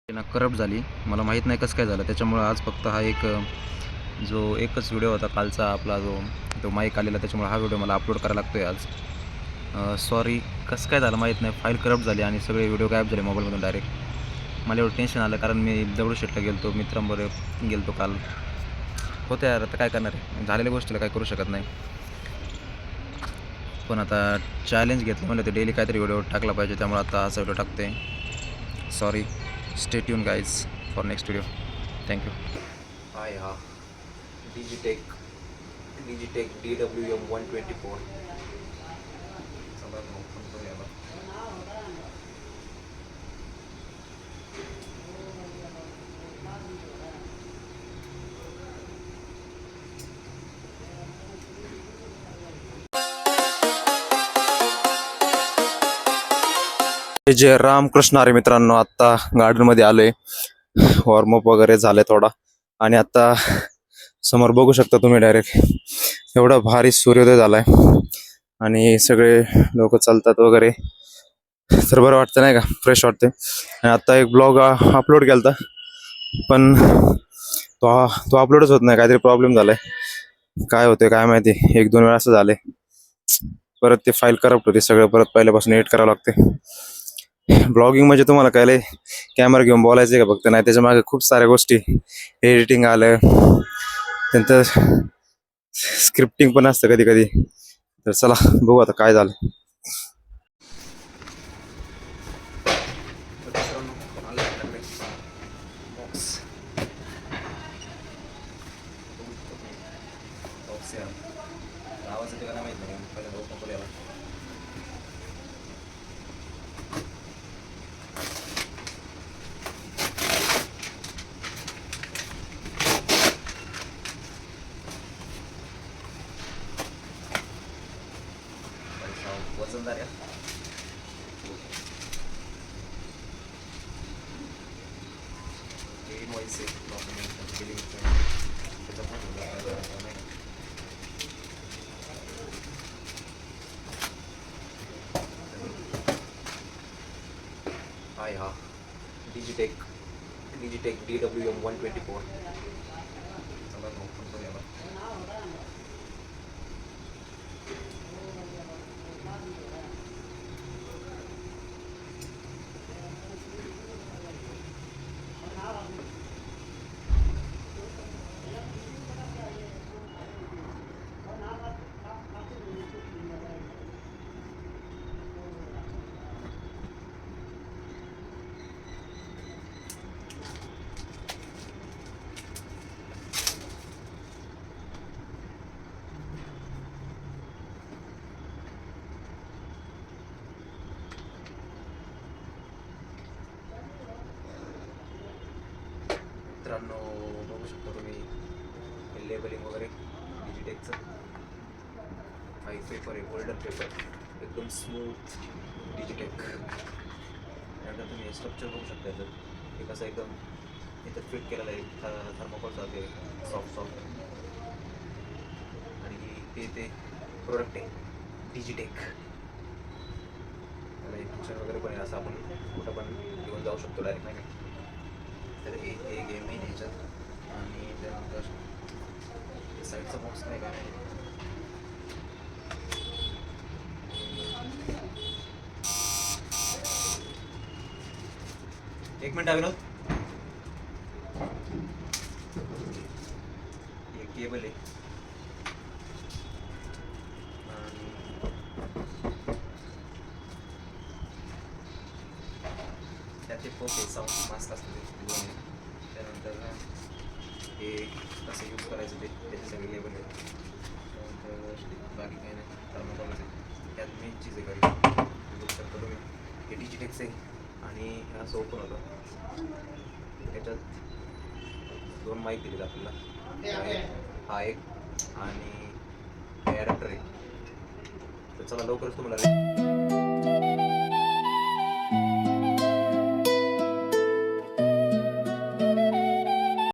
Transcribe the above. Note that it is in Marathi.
ना करप्ट झाली. मला माहीत नाही कसं काय झालं. त्याच्यामुळं आज फक्त हा जो एकच व्हिडिओ होता कालचा आपला तो माईक आलेला, त्याच्यामुळे हा व्हिडिओ मला अपलोड करायला लागतो आहे आज. सॉरी, कसं काय झालं माहीत नाही. फाईल करप्ट झाली आणि सगळे व्हिडिओ गायब झाले मोबाईलमधून डायरेक्ट. मला एवढं टेन्शन आलं कारण मी दगडूशेठला गेलो मित्रांबरोबर गेलो काल. होतं यार, आता काय करणार आहे, झालेल्या गोष्टीला काय करू शकत नाही. पण आता चॅलेंज घेतलं म्हणजे ते डेली काहीतरी व्हिडिओ टाकला पाहिजे, त्यामुळे आता असा व्हिडिओ टाकते. Sorry, stay tune guys for next video. Thank you. Hi, हा डिजिटेक DWM-124. चला ओपन करूया. जय रामकृष्ण हरी मित्रांनो, आत्ता गार्डनमध्ये आलोय. वॉर्मअप वगैरे झाले थोडा आणि आता समोर बघू शकता तुम्ही डायरेक्ट एवढा भारी सूर्योदय झालाय आणि सगळे लोक चालतात वगैरे, तर बरं वाटतं नाही का, फ्रेश वाटते. आणि आता एक ब्लॉग अपलोड केला होता, पण तो अपलोडच होत नाही. काहीतरी प्रॉब्लेम झालाय, काय होते काय माहिती. 1-2 वेळा असं झाले. परत ते फाईल करप्ट होते, सगळं परत पहिल्यापासून एडिट करावं लागते. ब्लॉगिंग म्हणजे तुम्हाला काय कॅमेरा घेऊन बोलायचं का फक्त, नाही त्याच्या मागे खूप साऱ्या गोष्टी, एडिटिंग आलं, नंतर स्क्रिप्टिंग पण असतं कधी कधी. तर चला बघू आता काय झालं. वजनदार आहे. हाय, हा डिजिटेक DWM-124. चला ओपन करूया. मित्रांनो बघू शकता तुम्ही लेबलिंग वगैरे डिजिटेकचं. व्हाईट पेपर आहे, गोल्डन पेपर, एकदम स्मूथ डिजिटेक. त्यानंतर तुम्ही स्ट्रक्चर बघू शकता. याचं हे कसं एकदम इथं फिट केलेलं आहे, थर्मोकॉलचं ते सॉफ्ट आणि ते प्रोडक्ट आहे डिजिटेक. त्याला एक फंक्शन वगैरे पण आहे, असं आपण कुठं पण घेऊन जाऊ शकतो डायरेक्ट, नाही. तर हे गेम आहे ह्याच्यात. आणि त्यानंतर साईडचा बॉक्स नाही काय. एक मिनिट विनोद, एक केबल आहे आणि त्याचे फोके साऊंड मास्क असतं ते. त्यानंतर हे कसं यूज करायचं त्याचे सगळे लेबल आहेत. त्यानंतर बाकी काही नाही, थर्मोकॉलच आहे. त्यात मेन चीज आहे घरी बघू शकता तुम्ही. हे डिजिटेक्स आहे आणि हे असं ओपन होतं. त्याच्यात 2 माईक दिलेत आपल्याला, हा एक आणि हे ॲडॅप्टर आहे. तर चला लवकरच तुम्हाला